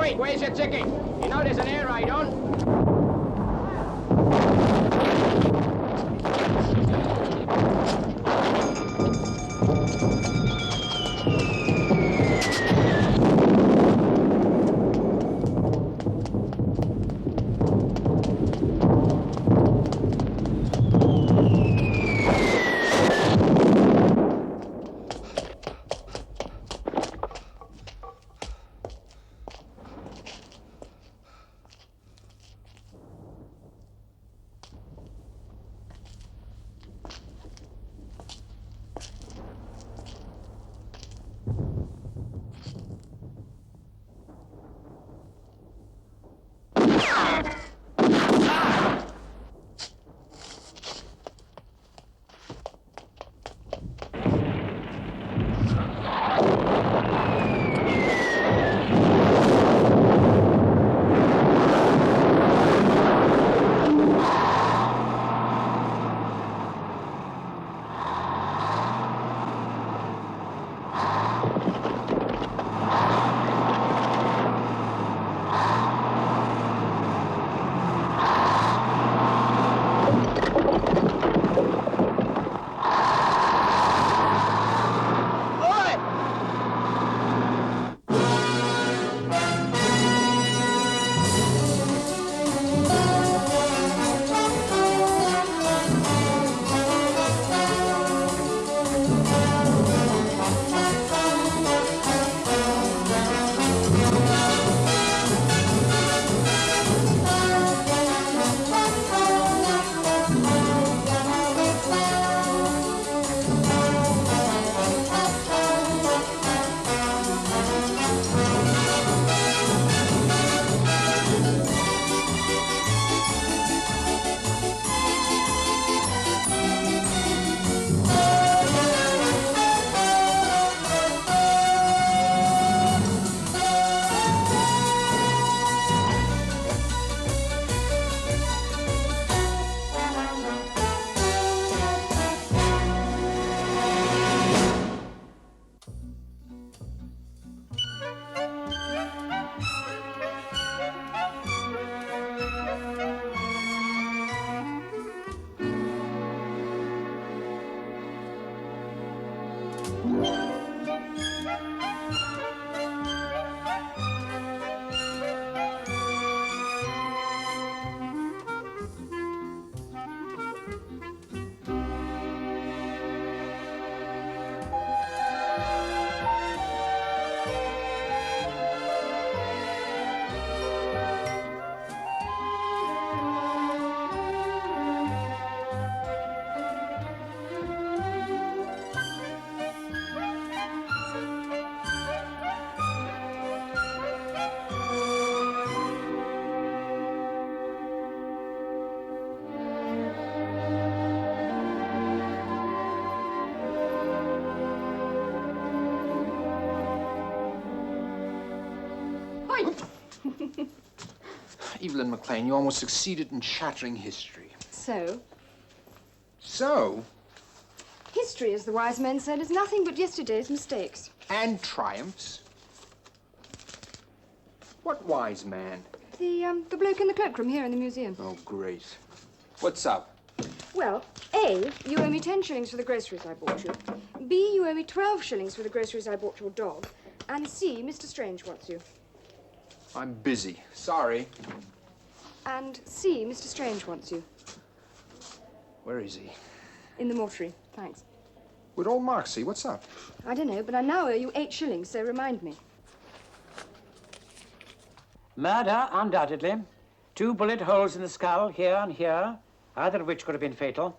quick, where's your ticket? You know there's an air raid on. Evelyn McLean, you almost succeeded in shattering history. So? So? History, as the wise men said, is nothing but yesterday's mistakes. And triumphs. What wise man? The bloke in the cloakroom here in the museum. Oh, great. What's up? Well, A, you owe me 10 shillings for the groceries I bought you. B, you owe me 12 shillings for the groceries I bought your dog. And C, Mr. Strange wants you. I'm busy. Sorry. And C, Mr. Strange wants you. Where is he? In the mortuary. Thanks. With old Marksy, what's up? I don't know, but I now owe you 8 shillings, so remind me. Murder, undoubtedly. 2 bullet holes in the skull, here and here, either of which could have been fatal.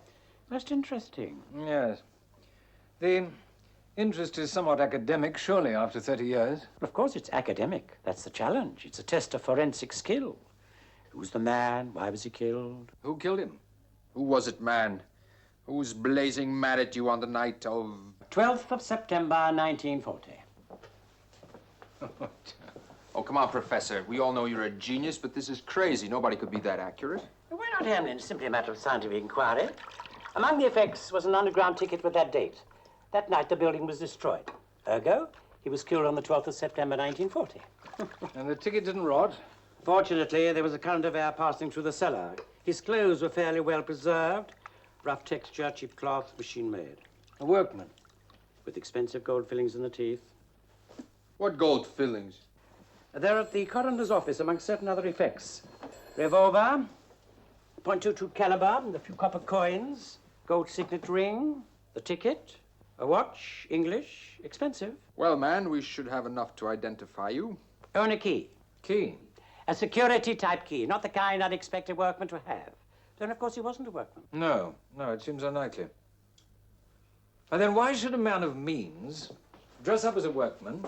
Most interesting. Yes. The interest is somewhat academic, surely, after 30 years. Of course it's academic. That's the challenge. It's a test of forensic skill. Who's the man? Why was he killed? Who killed him? Who was it, man? Who was blazing mad at you on the night of... 12th of September, 1940. Oh, come on, Professor. We all know you're a genius, but this is crazy. Nobody could be that accurate. We're not handling. It's simply a matter of scientific inquiry. Among the effects was an underground ticket with that date. That night, the building was destroyed. Ergo, he was killed on the 12th of September, 1940. And the ticket didn't rot? Fortunately, there was a current of air passing through the cellar. His clothes were fairly well preserved. Rough texture, cheap cloth, machine made. A workman? With expensive gold fillings in the teeth. What gold fillings? They're at the coroner's office amongst certain other effects. Revolver, .22 caliber, a few copper coins, gold signet ring, the ticket, a watch, English, expensive. Well, man, we should have enough to identify you. Own a key. Key? A security-type key, not the kind I'd expect a workman to have. Then, of course, he wasn't a workman. No, it seems unlikely. And then why should a man of means dress up as a workman,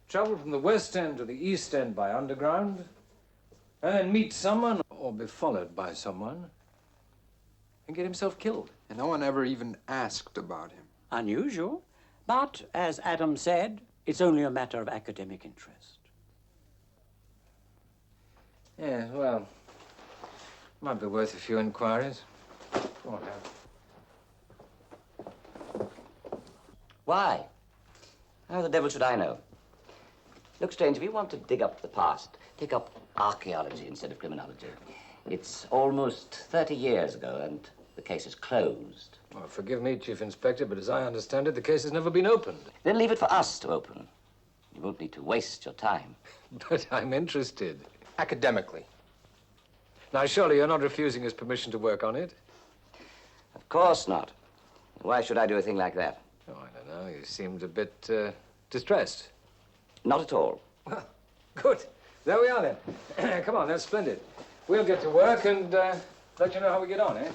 travel from the West End to the East End by underground, and then meet someone or be followed by someone and get himself killed? And no one ever even asked about him. Unusual, but, as Adam said, it's only a matter of academic interest. Yeah, well, might be worth a few inquiries. Go on, Hal. Why? How the devil should I know? Look, Strange, if you want to dig up the past, take up archaeology instead of criminology. It's almost 30 years ago, and the case is closed. Well, forgive me, Chief Inspector, but as I understand it, the case has never been opened. Then leave it for us to open. You won't need to waste your time. But I'm interested. Academically. Now, surely you're not refusing us permission to work on it? Of course not. Why should I do a thing like that? Oh, I don't know. You seemed a bit distressed. Not at all. Well, good. There we are, then. Come on, that's splendid. We'll get to work and let you know how we get on, eh?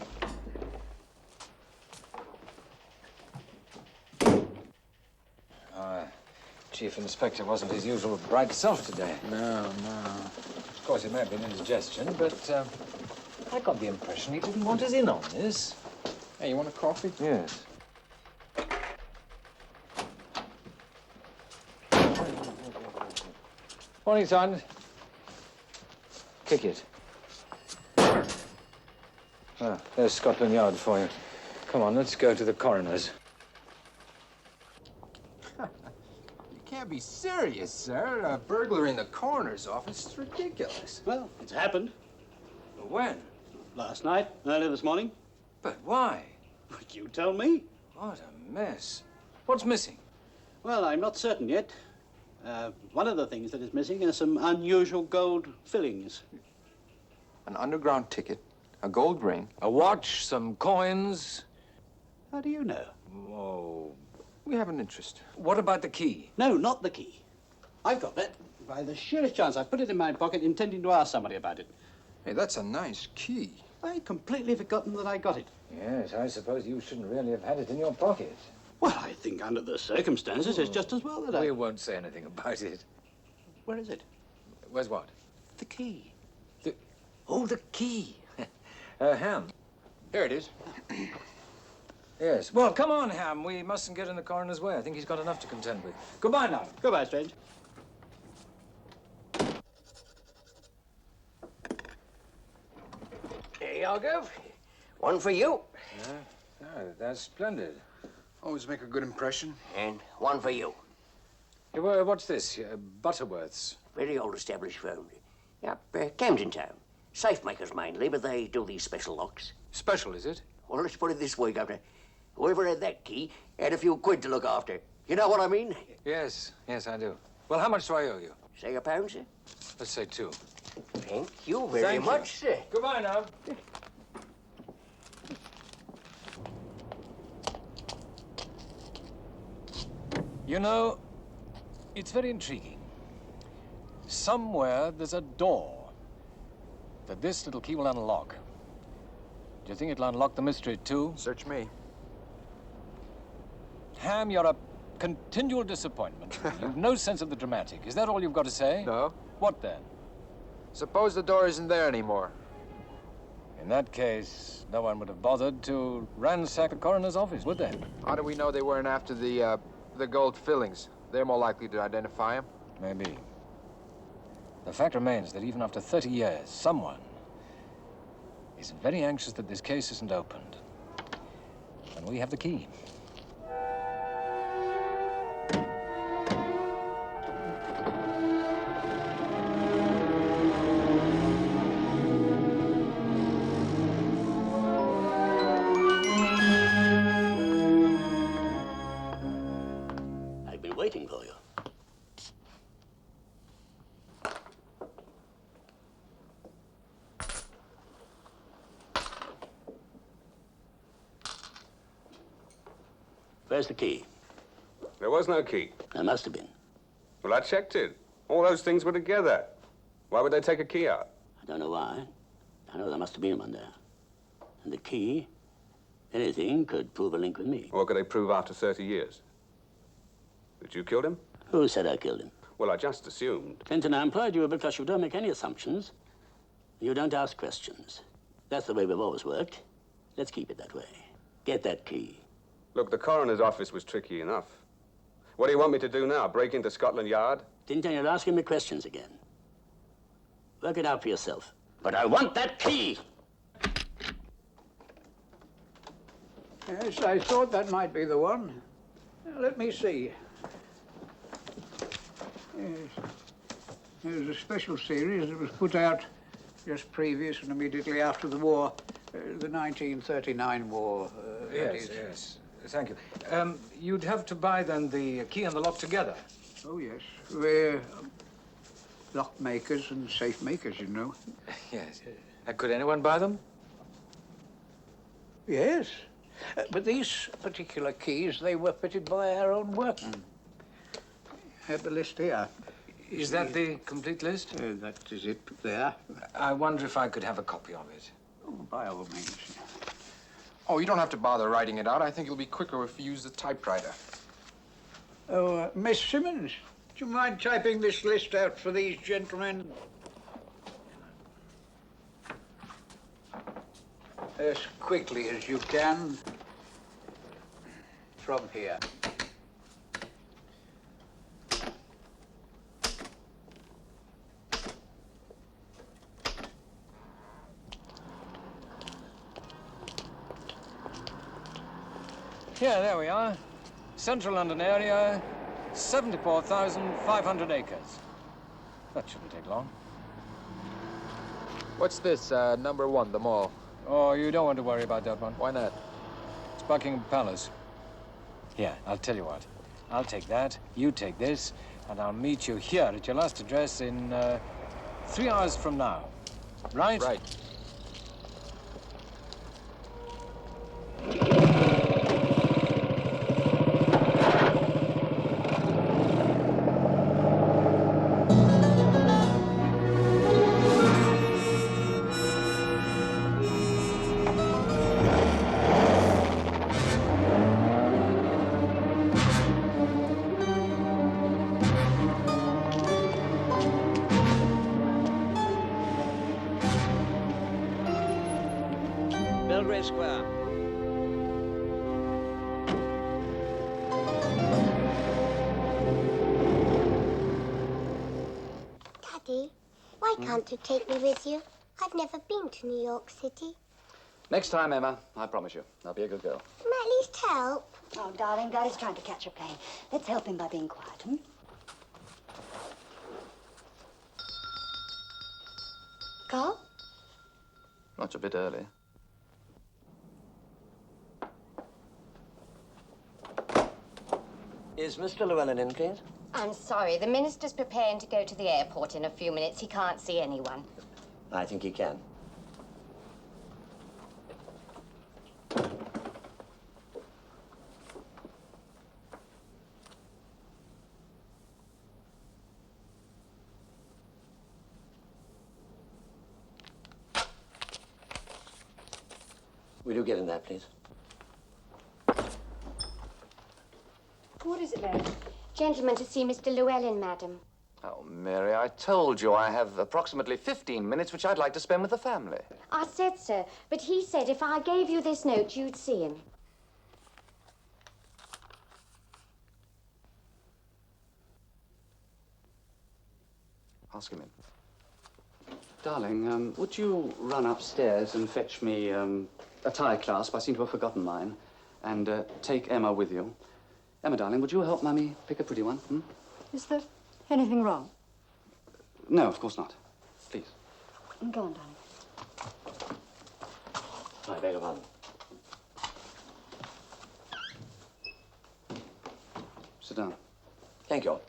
Chief Inspector wasn't his usual bright self today. No. Of course, it may have been indigestion, but I got the impression he didn't want us in on this. Hey, you want a coffee? Yes. Morning, Sergeant. Kick it. Ah, there's Scotland Yard for you. Come on, let's go to the coroner's. You can't be serious, sir. A burglar in the coroner's office is ridiculous. Well, it's happened. When? Last night, early this morning. But why? But you tell me. What a mess. What's missing? Well, I'm not certain yet. One of the things that is missing are some unusual gold fillings. An underground ticket, a gold ring. A watch, some coins. How do you know? Oh. We have an interest. What about the key? No, not the key. I've got that. By the sheerest chance, I put it in my pocket intending to ask somebody about it. Hey, that's a nice key. I'd completely forgotten that I got it. Yes, I suppose you shouldn't really have had it in your pocket. Well, I think under the circumstances, it's just as well that I... We won't say anything about it. Where is it? Where's what? The key. Oh, the key. Ham. Here it is. Yes. Well, come on, Ham. We mustn't get in the coroner's way. I think he's got enough to contend with. Goodbye now. Goodbye, Strange. Here you go. One for you. That's splendid. Always make a good impression. And one for you. Hey, what's this? Butterworth's. Very old established firm. Yep, Camden Town. Safe makers mainly, but they do these special locks. Special, is it? Well, let's put it this way, Governor. Whoever had that key had a few quid to look after. You know what I mean? Yes, I do. Well, how much do I owe you? Say a pound, sir. Let's say 2. Thank you very Thank you. much, sir. Goodbye now. You know, it's very intriguing. Somewhere there's a door that this little key will unlock. Do you think it'll unlock the mystery too? Search me. Ham, you're a continual disappointment. You've no sense of the dramatic. Is that all you've got to say? No. What then? Suppose the door isn't there anymore. In that case, no one would have bothered to ransack the coroner's office, would they? How do we know they weren't after the gold fillings? They're more likely to identify him. Maybe. The fact remains that even after 30 years, someone is very anxious that this case isn't opened. And we have the key. I've been waiting for you. Where's the key? There was no key. There must have been. Well, I checked it. All those things were together. Why would they take a key out? I don't know why. I know there must have been one there. And the key, anything could prove a link with me. What could they prove after 30 years? That you killed him? Who said I killed him? Well, I just assumed. Clinton, I employed you because you don't make any assumptions. You don't ask questions. That's the way we've always worked. Let's keep it that way. Get that key. Look, the coroner's office was tricky enough. What do you want me to do now? Break into Scotland Yard? Didn't tell you to ask me questions again. Work it out for yourself. But I want that key! Yes, I thought that might be the one. Let me see. Yes. There was a special series that was put out just previous and immediately after the war, the 1939 war. Yes. Thank you. You'd have to buy, then, the key and the lock together. Oh, yes. We're lock makers and safe makers, you know. Yes. Could anyone buy them? Yes. But these particular keys, they were fitted by our own workmen. I have the list here. Is that the complete list? That is it there. I wonder if I could have a copy of it. Oh, by all means. Oh, you don't have to bother writing it out. I think it'll be quicker if you use the typewriter. Oh, Miss Simmons, do you mind typing this list out for these gentlemen? As quickly as you can. From here. Here, there we are. Central London area, 74,500 acres. That shouldn't take long. What's this, number 1, the mall? Oh, you don't want to worry about that one. Why not? It's Buckingham Palace. Here, I'll tell you what. I'll take that, you take this, and I'll meet you here at your last address in 3 hours from now. Right? Right. Belgrave Square. Daddy, why can't you take me with you? I've never been to New York City. Next time, Emma, I promise you. I'll be a good girl. Can I at least help? Oh, darling, Daddy's trying to catch a plane. Let's help him by being quiet, hmm? Carl? Much a bit early. Is Mr. Llewellyn in, please? I'm sorry. The minister's preparing to go to the airport in a few minutes. He can't see anyone. I think he can. Will you get in there, please? What is it then? Gentleman to see Mr. Llewellyn, madam. Oh, Mary, I told you I have approximately 15 minutes which I'd like to spend with the family. I said so, but he said if I gave you this note, you'd see him. Ask him in. Darling, would you run upstairs and fetch me a Thai clasp? I seem to have forgotten mine. And take Emma with you. Emma, darling, would you help Mummy pick a pretty one? Hmm? Is there anything wrong? No, of course not. Please. Go on, darling. I beg your pardon. Sit down. Thank you.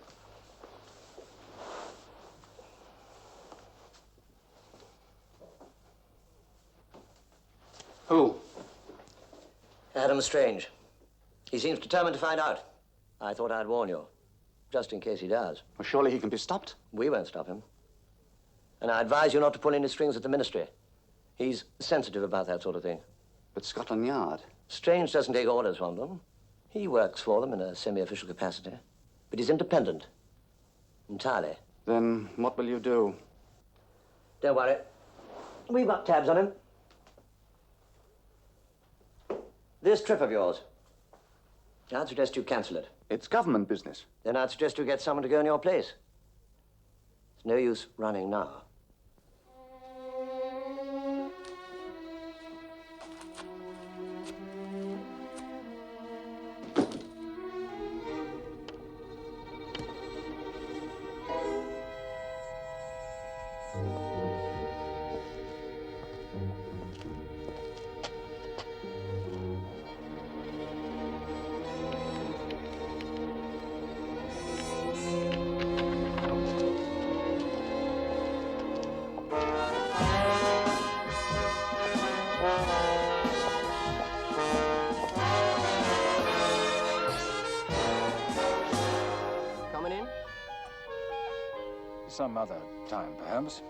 Who? Adam Strange. He seems determined to find out. I thought I'd warn you, just in case he does. Well, surely he can be stopped. We won't stop him. And I advise you not to pull any strings at the ministry. He's sensitive about that sort of thing. But Scotland Yard? Strange doesn't take orders from them. He works for them in a semi-official capacity. But he's independent. Entirely. Then what will you do? Don't worry. We've got tabs on him. This trip of yours, I'd suggest you cancel it. It's government business. Then I'd suggest you get someone to go in your place. It's no use running now. Some other time, perhaps.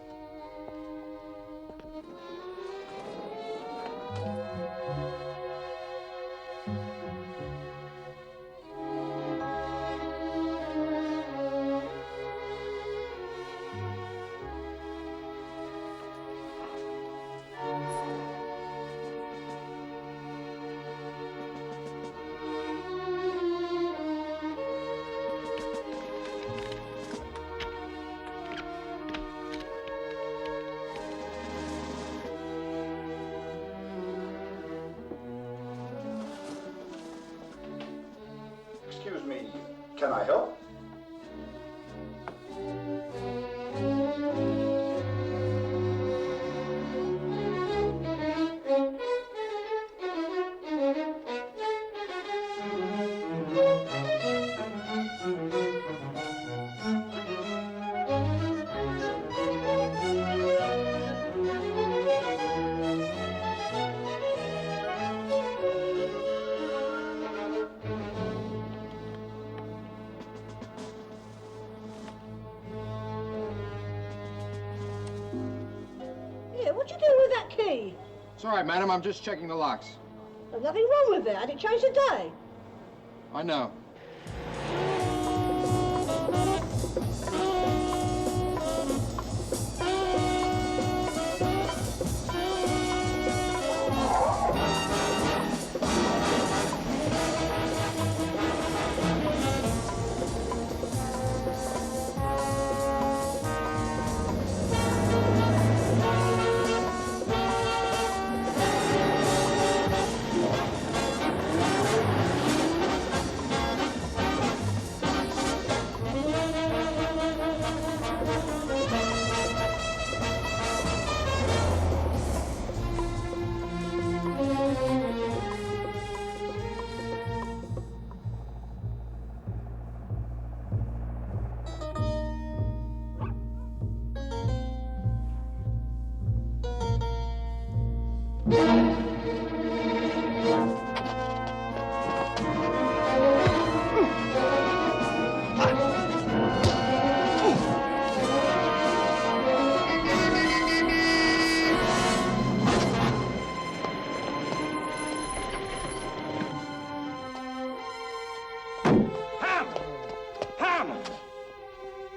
Excuse me, can I help? What you doing with that key? It's all right, madam. I'm just checking the locks. There's nothing wrong with it. Had it changed today? I know.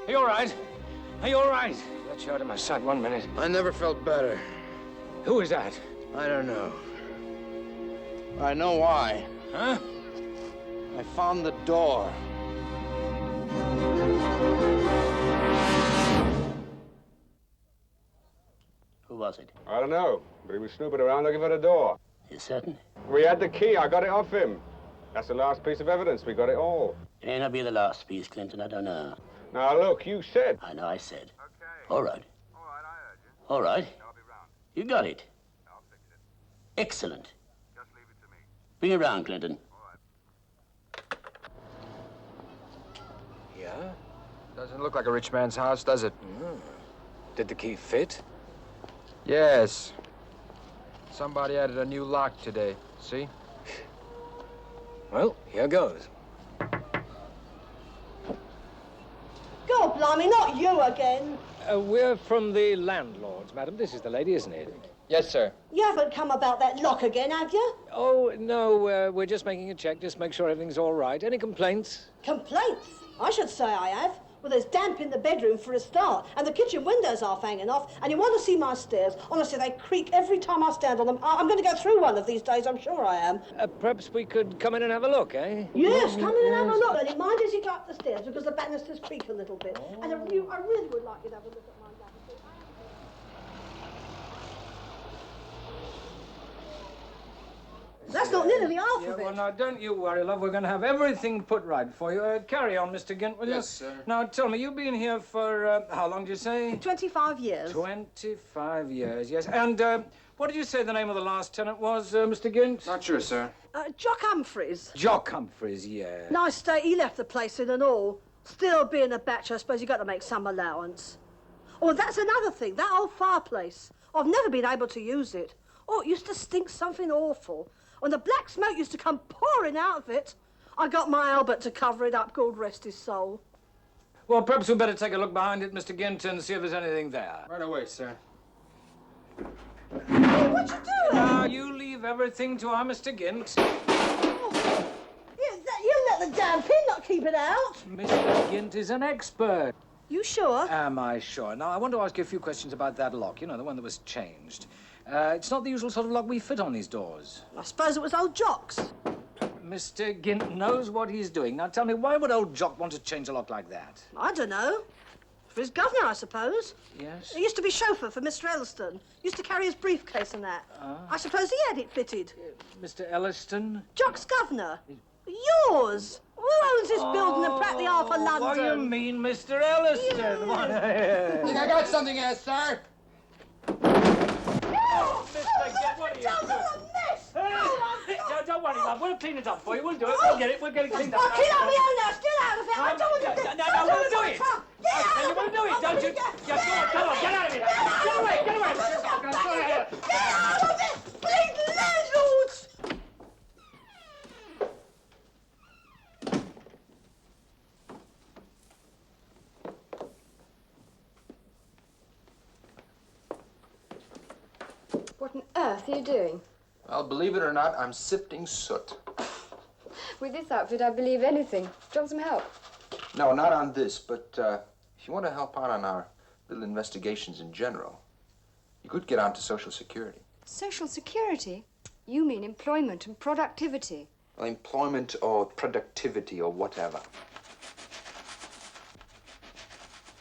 Are you all right? Are you all right? Let you out of my sight 1 minute. I never felt better. Who is that? I don't know. I know why. Huh? I found the door. Who was it? I don't know, but he was snooping around looking for the door. You certain? We had the key. I got it off him. That's the last piece of evidence. We got it all. It may not be the last piece, Clinton. I don't know. Now, look, you said. I know I said. Okay. All right. All right, I heard you. All right. I'll be round. You got it. I'll fix it. Excellent. Just leave it to me. Bring it round, Clinton. Yeah? Yeah? Doesn't look like a rich man's house, does it? Did the key fit? Yes. Somebody added a new lock today. See? Well, here goes. God blimey, not you again. We're from the landlords, madam. This is the lady, isn't it? Yes, sir. You haven't come about that lock again, have you? Oh, no, we're just making a check, just make sure everything's all right. Any complaints? Complaints? I should say I have. Well, there's damp in the bedroom for a start, and the kitchen windows are hanging off, and you want to see my stairs. Honestly, they creak every time I stand on them. I'm going to go through one of these days, I'm sure I am. Perhaps we could come in and have a look, eh? Yes, come in and have a look. And mind as you go up the stairs, because the banisters creak a little bit. And I really would like you to have a look at my banister. That's not nearly half of it. Well, now, don't you worry, love. We're going to have everything put right for you. Carry on, Mr. Gint, will you? Yes, sir. Now, tell me, you've been here for, how long did you say? 25 years. 25 years, yes. And, what did you say the name of the last tenant was, Mr. Gint? Not sure, sir. Jock Humphreys. Jock Humphreys, yeah. Nice state he left the place in and all. Still being a bachelor, I suppose you've got to make some allowance. Oh, that's another thing, that old fireplace. I've never been able to use it. Oh, it used to stink something awful. When the black smoke used to come pouring out of it, I got my Albert to cover it up, God rest his soul. Well, perhaps we'd better take a look behind it, Mr. Gint, and see if there's anything there. Right away, sir. Hey, what you doing? Now, you leave everything to our Mr. Gint. Oh, you let the damn pin not keep it out. Mr. Gint is an expert. You sure? Am I sure? Now, I want to ask you a few questions about that lock, you know, the one that was changed. It's not the usual sort of lock we fit on these doors. I suppose it was old Jock's. Mr. Gint knows what he's doing. Now, tell me, why would old Jock want to change a lock like that? I don't know. For his governor, I suppose. Yes? He used to be chauffeur for Mr. Elliston. Used to carry his briefcase and that. I suppose he had it fitted. Mr. Elliston? Jock's governor. Yours. Who owns this building and practically half of London? What do you mean, Mr. Elliston? Yeah. Think I got something here, sir? Mr. Gint, what are you doing? Don't worry, Mum. We'll clean it up for you. We'll do it. We'll get it. We'll get it cleaned up. I'll clean up my own now. Still out of it. I don't want to do it. No, we'll do it. We'll do it, don't you? Yeah, come on. Get out of here. Get away. Get away. Get out of it. Please, landlords. What on earth are you doing? Well, believe it or not, I'm sifting soot. With this outfit, I believe anything. Do you want some help? No, not on this, but if you want to help out on our little investigations in general, you could get onto Social Security. Social Security? You mean employment and productivity. Well, employment or productivity or whatever.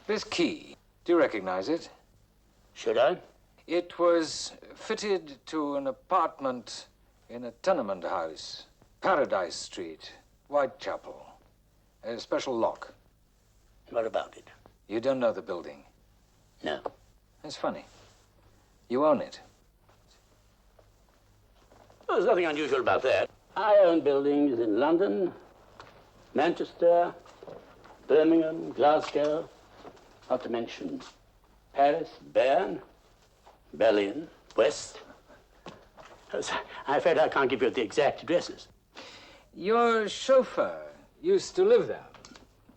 This key, do you recognize it? Should I? It was fitted to an apartment in a tenement house, Paradise Street, Whitechapel. A special lock. What about it? You don't know the building? No. That's funny. You own it. Well, there's nothing unusual about that. I own buildings in London, Manchester, Birmingham, Glasgow, not to mention Paris, Bern, Berlin, West. I'm afraid I can't give you the exact addresses. Your chauffeur used to live there.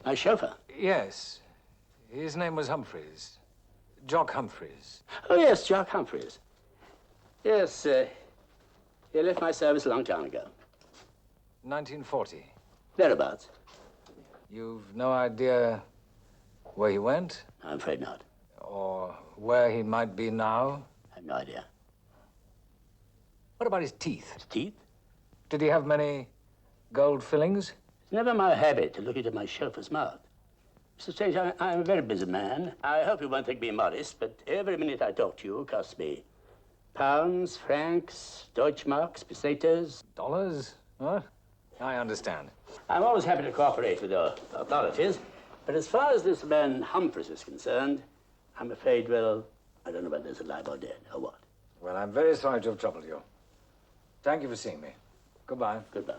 My chauffeur? Yes. His name was Humphreys. Jock Humphreys. Oh, yes, Jock Humphreys. Yes, he left my service a long time ago. 1940. Thereabouts. You've no idea where he went? I'm afraid not. Or where he might be now? I have no idea. What about his teeth? His teeth? Did he have many gold fillings? It's never my habit to look into my chauffeur's mouth. Mr. Strange, I'm a very busy man. I hope you won't think me modest, but every minute I talk to you costs me pounds, francs, Deutschmarks, pesetas. Dollars? Huh? I understand. I'm always happy to cooperate with the authorities, but as far as this man Humphreys is concerned, I'm afraid, well, I don't know whether he's alive or dead, or what. Well, I'm very sorry to have troubled you. Thank you for seeing me. Goodbye. Goodbye.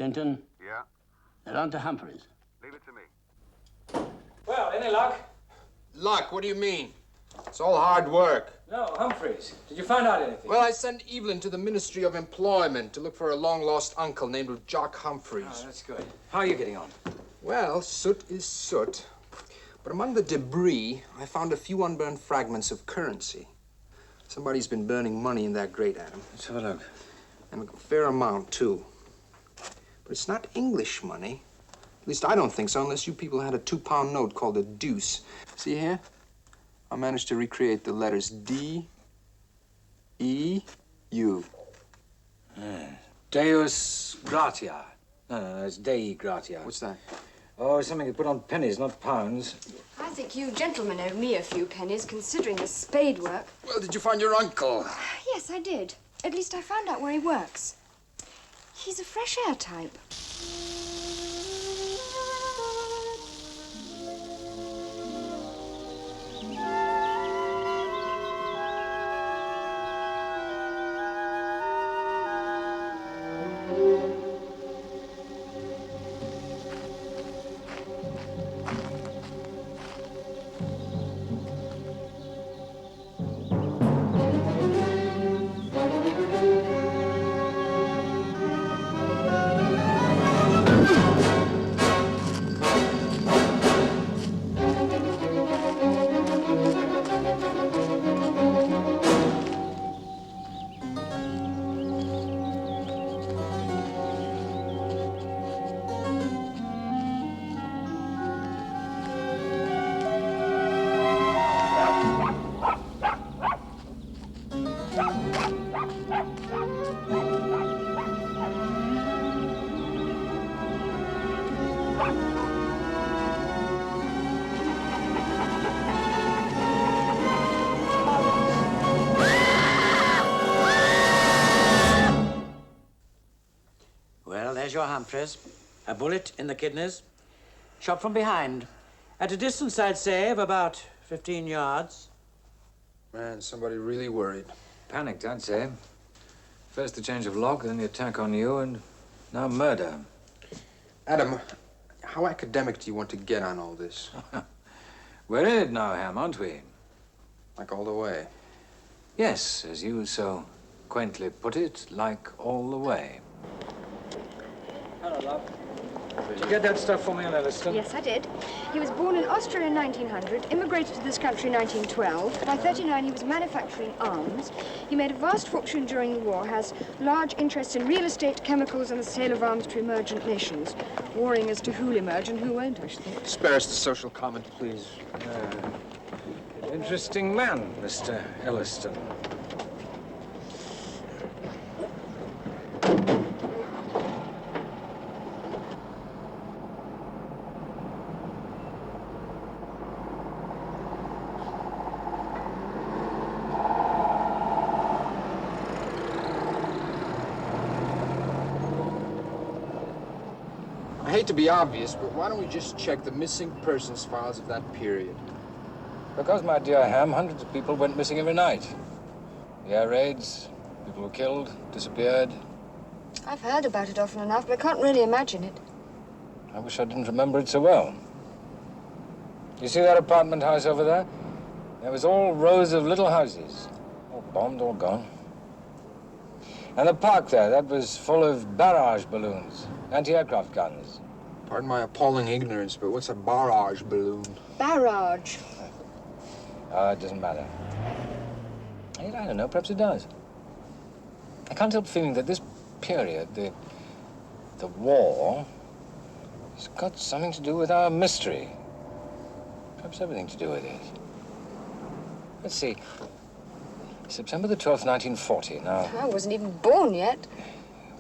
Clinton. Yeah? They're on to Humphreys. Leave it to me. Well, any luck? Luck, what do you mean? It's all hard work. No, Humphreys. Did you find out anything? Well, I sent Evelyn to the Ministry of Employment to look for a long-lost uncle named Jock Humphreys. Oh, that's good. How are you getting on? Well, soot is soot. But among the debris, I found a few unburned fragments of currency. Somebody's been burning money in that grate, Adam. Let's have a look. And a fair amount, too. But it's not English money. At least I don't think so, unless you people had a 2-pound note called a deuce. See here? I managed to recreate the letters D, E, U. Deus gratia. No, it's Dei gratia. What's that? Oh, it's something you put on pennies, not pounds. I think you gentlemen owe me a few pennies, considering the spade work. Well, did you find your uncle? Yes, I did. At least I found out where he works. He's a fresh air type. Well, there's your Humphreys. A bullet in the kidneys. Shot from behind. At a distance, I'd say, of about 15 yards. Man, somebody really worried. Panicked, I'd say. First the change of lock, then the attack on you, and now murder. Adam, how academic do you want to get on all this? We're in it now, Ham, aren't we? Like all the way? Yes, as you so quaintly put it, like all the way. Hello, love. Did you get that stuff for me on Elliston? Yes, I did. He was born in Austria in 1900, immigrated to this country in 1912. By 39, he was manufacturing arms. He made a vast fortune during the war, has large interests in real estate, chemicals, and the sale of arms to emergent nations. Warring as to who'll emerge and who won't, I should think. Spare us the social comment, please. Interesting man, Mr. Elliston. I hate to be obvious, but why don't we just check the missing persons files of that period? Because, my dear Ham, hundreds of people went missing every night. The air raids, people were killed, disappeared. I've heard about it often enough, but I can't really imagine it. I wish I didn't remember it so well. You see that apartment house over there? There was all rows of little houses, all bombed, all gone. And the park there, that was full of barrage balloons, anti-aircraft guns. Pardon my appalling ignorance, but what's a barrage balloon? Barrage. It doesn't matter. I don't know, perhaps it does. I can't help feeling that this period, the war, has got something to do with our mystery. Perhaps everything to do with it. Let's see. September the 12th, 1940. Now, I wasn't even born yet.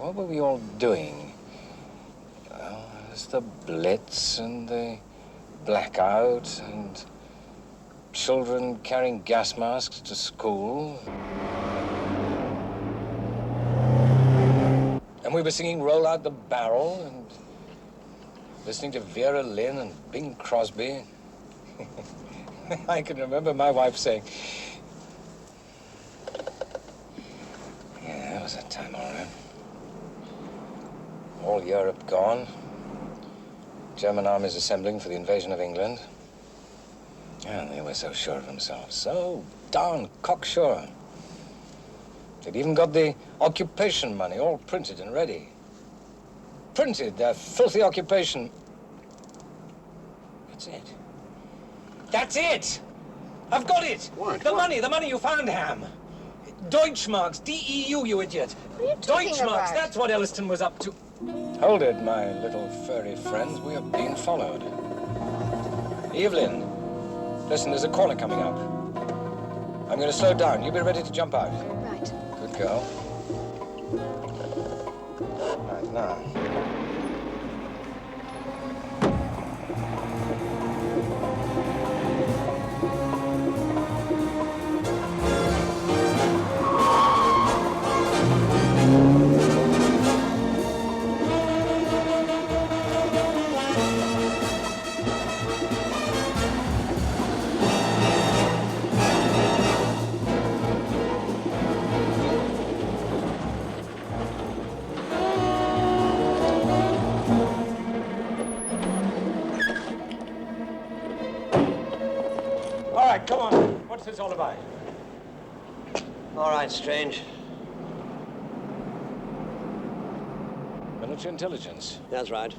what were we all doing? Well, there's the Blitz and the blackout and children carrying gas masks to school. And we were singing Roll Out the Barrel and listening to Vera Lynn and Bing Crosby. I can remember my wife saying, yeah, that was a time, all right. All Europe gone. German armies assembling for the invasion of England. And they were so sure of themselves. So darn cocksure. They'd even got the occupation money all printed and ready. Printed their filthy occupation. That's it. That's it! I've got it! What? The money you found, Ham. Deutschmarks, D-E-U, you idiot. What are you talking Deutschmarks, about? that's what Elliston was up to. Hold it, my little furry friends. We are being followed. Evelyn, listen, there's a corner coming up. I'm going to slow down. You be ready to jump out. Right. Good girl. Right, now. All right, come on. What's this all about? All right, Strange. Military intelligence. That's right.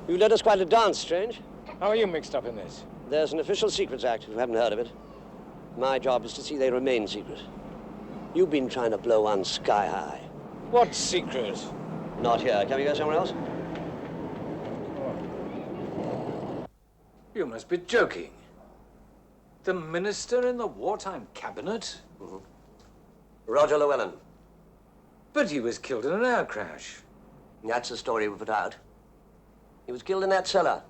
You led us quite a dance, Strange. How are you mixed up in this? There's an Official Secrets Act, if you haven't heard of it. My job is to see they remain secret. You've been trying to blow one sky high. What secret? Not here. Can we go somewhere else? You must be joking. The minister in the wartime cabinet? Mm-hmm. Roger Llewellyn. But he was killed in an air crash. That's the story we put out. He was killed in that cellar.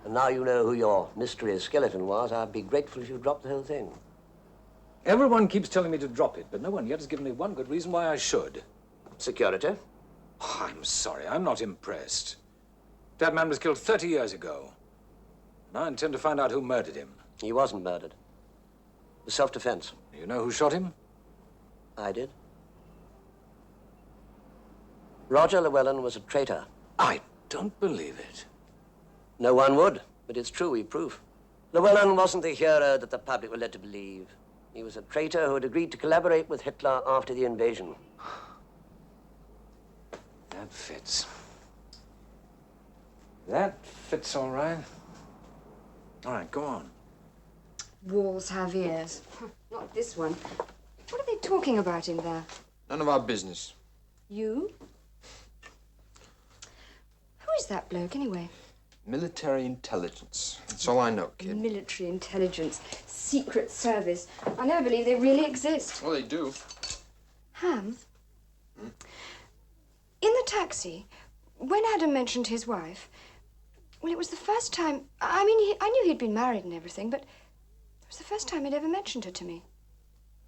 And now you know who your mystery skeleton was. I'd be grateful if you dropped the whole thing. Everyone keeps telling me to drop it, but no one yet has given me one good reason why I should. Security? Oh, I'm sorry, I'm not impressed. That man was killed 30 years ago. And I intend to find out who murdered him. He wasn't murdered. It was self-defense. You know who shot him? I did. Roger Llewellyn was a traitor. I don't believe it. No one would, but it's true, we've proof. Llewellyn wasn't the hero that the public were led to believe. He was a traitor who had agreed to collaborate with Hitler after the invasion. That fits. That fits all right. All right, go on. Walls have ears. Not this one. What are they talking about in there? None of our business. You? Who is that bloke, anyway? Military intelligence. That's all I know, kid. Military intelligence, secret service. I never believe they really exist. Well, they do. Ham? In the taxi, when Adam mentioned his wife, well, it was the first time... I mean, I knew he'd been married and everything, but it was the first time he'd ever mentioned her to me.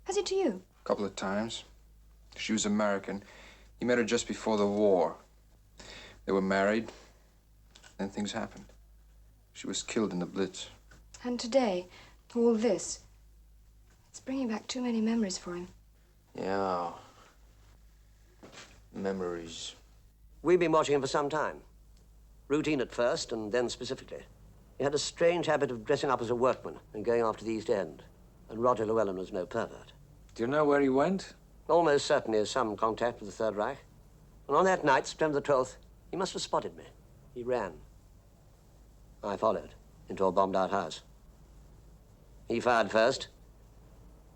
Has he to you? A couple of times. She was American. He met her just before the war. They were married. Then things happened. She was killed in the Blitz. And today, all this, it's bringing back too many memories for him. Yeah. Memories. We've been watching him for some time. Routine at first, and then specifically. He had a strange habit of dressing up as a workman and going off to the East End. And Roger Llewellyn was no pervert. Do you know where he went? Almost certainly some contact with the Third Reich. And on that night, September the 12th, he must have spotted me. He ran. I followed into a bombed-out house. He fired first,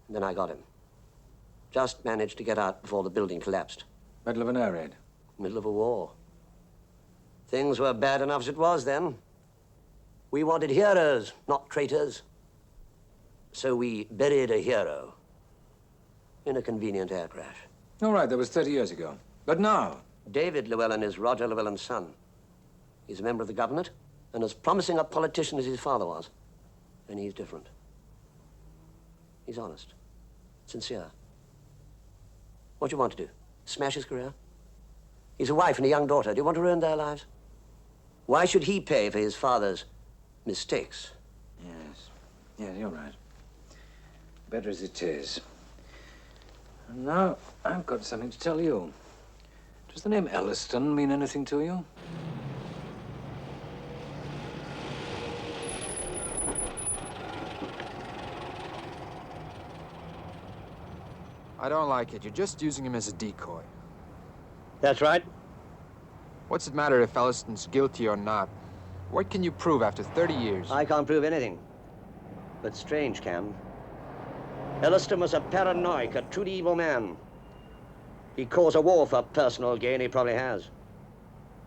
and then I got him. Just managed to get out before the building collapsed. Middle of an air raid? Middle of a war. Things were bad enough as it was then. We wanted heroes, not traitors. So we buried a hero in a convenient air crash. All right, that was 30 years ago. But now? David Llewellyn is Roger Llewellyn's son. He's a member of the government and as promising a politician as his father was. And he's different. He's honest, sincere. What do you want to do? Smash his career? He's a wife and a young daughter. Do you want to ruin their lives? Why should he pay for his father's mistakes? Yes. Yeah, you're right. Better as it is. And now I've got something to tell you. Does the name Elliston mean anything to you? I don't like it. You're just using him as a decoy. That's right. What's it matter if Elliston's guilty or not? What can you prove after 30 years? I can't prove anything. But Strange can. Elliston was a paranoic, a truly evil man. He caused a war for personal gain, he probably has.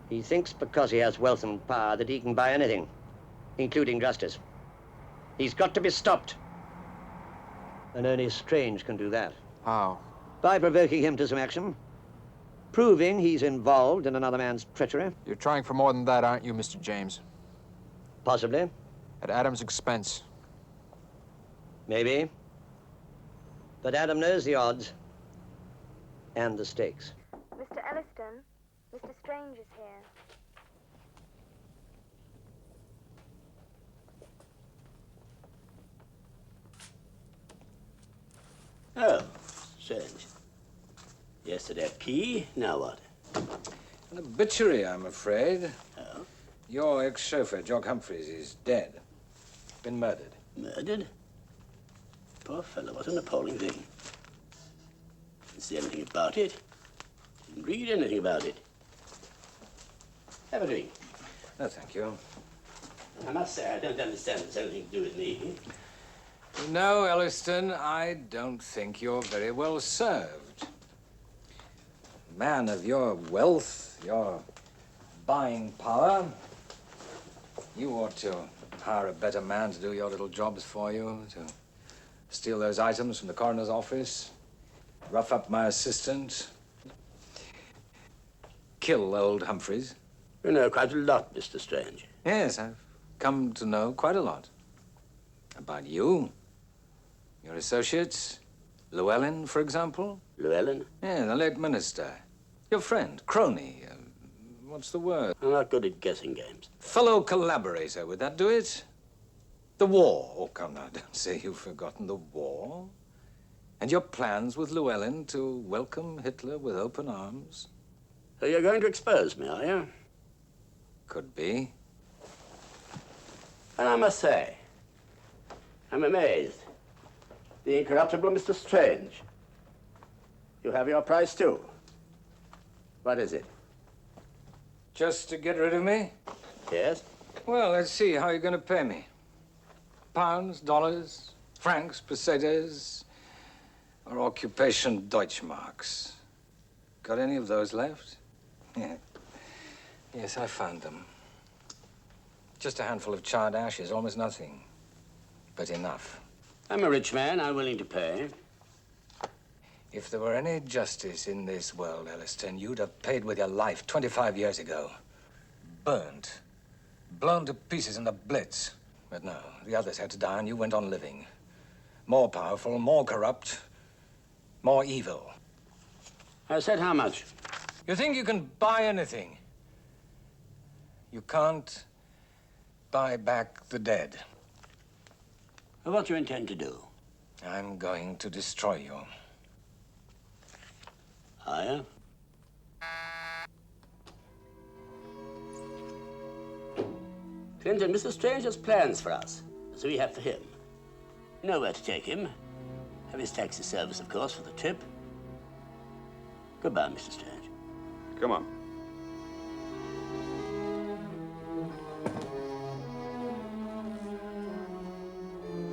He thinks because he has wealth and power that he can buy anything, including justice. He's got to be stopped. And only Strange can do that. How? By provoking him to some action. Proving he's involved in another man's treachery. You're trying for more than that, aren't you, Mr. James? Possibly. At Adam's expense. Maybe. But Adam knows the odds. And the stakes. Mr. Elliston, Mr. Strange is here. Oh, strange. Yesterday key, now what? An obituary, I'm afraid. Oh? Your ex-chauffeur, Jock Humphreys, is dead. Been murdered. Murdered? Poor fellow, what an appalling thing. Didn't see anything about it. Didn't read anything about it. Have a drink. No, thank you. I must say, I don't understand it's anything to do with me. No, Elliston, I don't think you're very well served. A man of your wealth, your buying power, you ought to hire a better man to do your little jobs for you, to steal those items from the coroner's office, rough up my assistant, kill old Humphreys. You know quite a lot, Mr. Strange. Yes, I've come to know quite a lot. About you, your associates, Llewellyn, for example. Llewellyn? Yeah, the late minister. Your friend, crony, what's the word? I'm not good at guessing games. Fellow collaborator, would that do it? The war. Oh, come now, don't say you've forgotten the war. And your plans with Llewellyn to welcome Hitler with open arms. So you're going to expose me, are you? Could be. And I must say, I'm amazed. The incorruptible Mr. Strange. You have your price, too. What is it? Just to get rid of me? Yes? Well, let's see how you're going to pay me. Pounds, dollars, francs, pesetas, or occupation Deutschmarks. Got any of those left? Yeah. Yes, I found them. Just a handful of charred ashes, almost nothing. But enough. I'm a rich man. I'm willing to pay. If there were any justice in this world, Elliston, you'd have paid with your life 25 years ago. Burnt. Blown to pieces in the Blitz. But no, the others had to die and you went on living. More powerful, more corrupt, more evil. I said how much? You think you can buy anything? You can't buy back the dead. What do you intend to do? I'm going to destroy you. Higher? Clinton, Mr. Strange has plans for us, as we have for him. Nowhere to take him. Have his taxi service, of course, for the trip. Goodbye, Mr. Strange. Come on.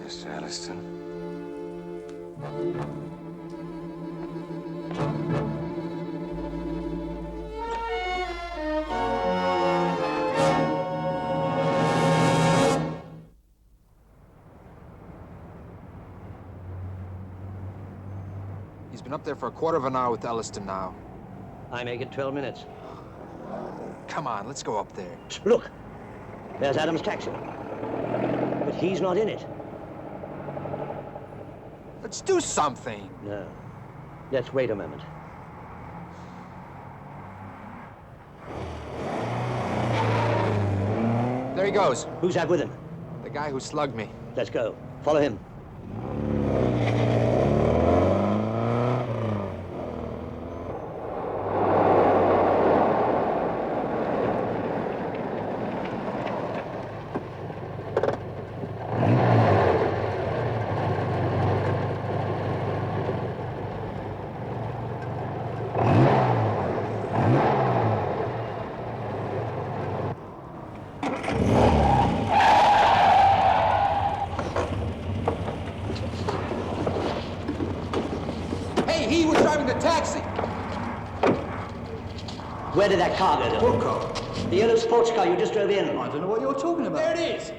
Mr. Elliston. He's been up there for a quarter of an hour with Elliston now. I make it 12 minutes. Come on, let's go up there. Look, there's Adam's taxi. But he's not in it. Let's do something. No. Let's wait a moment. There he goes. Who's that with him? The guy who slugged me. Let's go. Follow him. where did that car go? What car? The yellow sports car you just drove in. I don't know what you're talking about. There it is.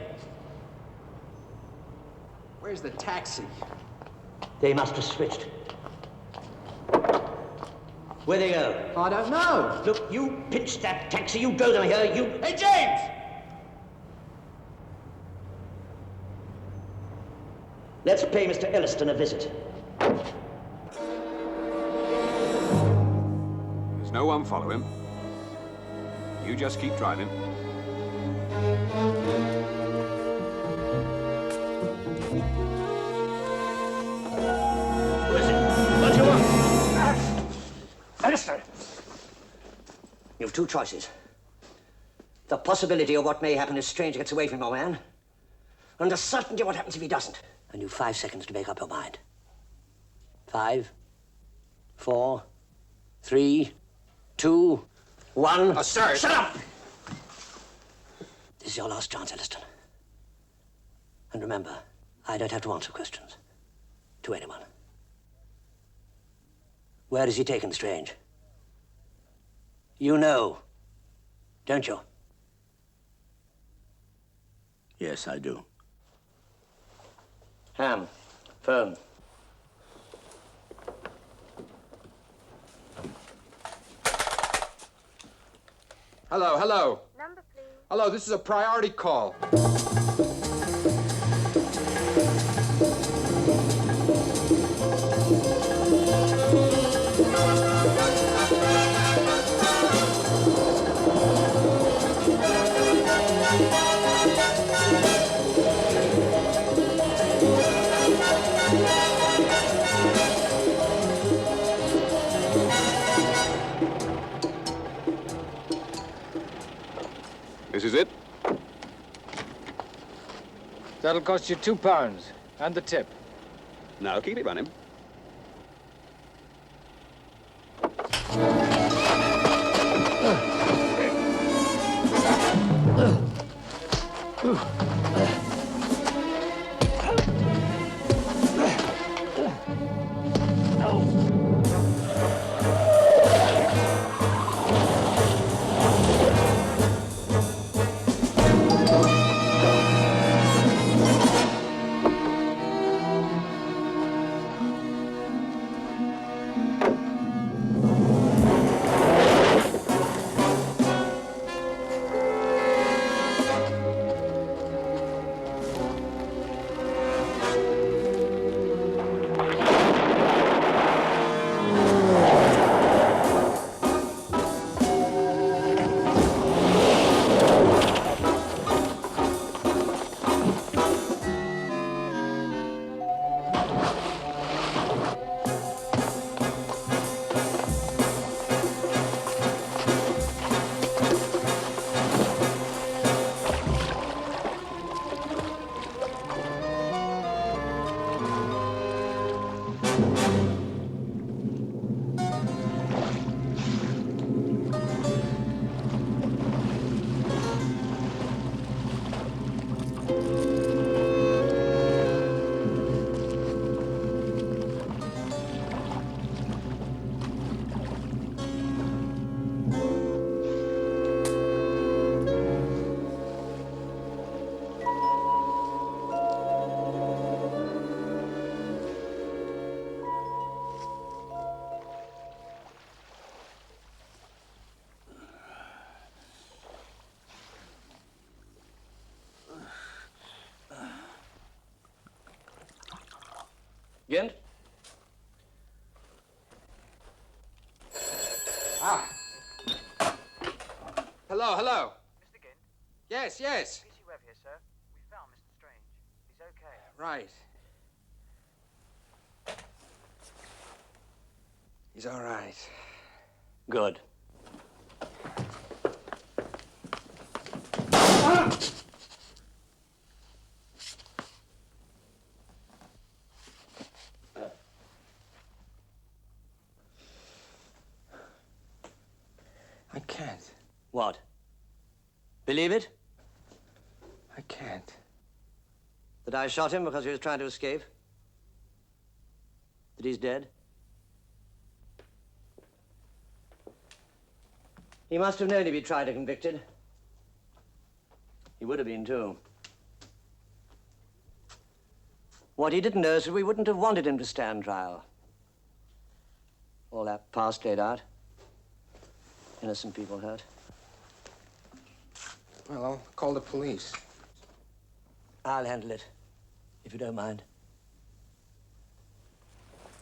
Where's the taxi? They must have switched. Where'd they go? I don't know. Look, you pitched that taxi, you drove them here, you... Hey, James! Let's pay Mr. Elliston a visit. There's no one follow him. You just keep driving. Who is it? What do you want? Elliston! You've two choices. The possibility of what may happen if Strange gets away from your man, and the certainty of what happens if he doesn't. And you've 5 seconds to make up your mind. 5, 4, 3, 2, 1. Sir. Shut up! This is your last chance, Elliston. And remember, I don't have to answer questions to anyone. Where has he taken Strange? You know, don't you? Yes, I do. Ham, phone. Hello, hello. Number, please. Hello, this is a priority call. This is it? That'll cost you £2 and the tip. No, keep it running. Gent? Ah. Hello, hello. Mr. Gint? Yes, yes. PC Webb here, sir. We found Mr. Strange. He's okay. Right. He's all right. Good. I can't. What? Believe it? I can't. That I shot him because he was trying to escape? That he's dead? He must have known he'd be tried and convicted. He would have been, too. What he didn't know is that we wouldn't have wanted him to stand trial. All that past laid out. Innocent people hurt. Well, I'll call the police. I'll handle it, if you don't mind.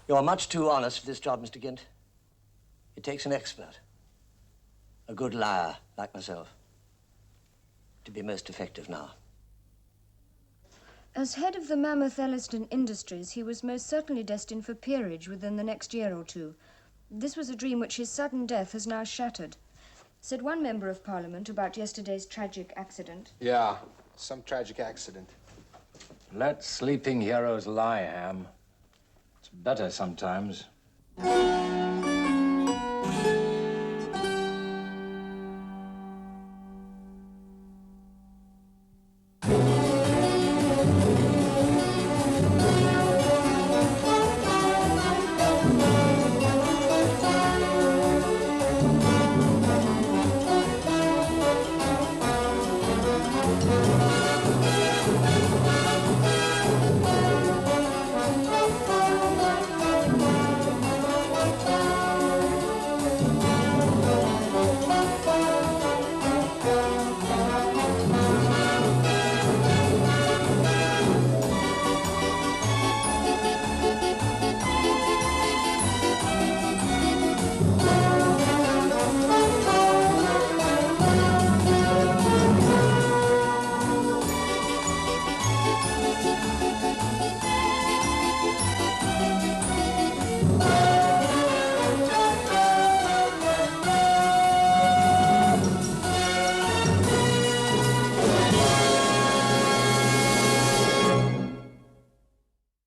You're much too honest for this job, Mr. Gint. It takes an expert, a good liar like myself, to be most effective now. As head of the Mammoth Elliston Industries, he was most certainly destined for peerage within the next year or two. This was a dream which his sudden death has now shattered. Said one member of Parliament about yesterday's tragic accident. Yeah, some tragic accident. Let sleeping heroes lie, Ham. It's better sometimes.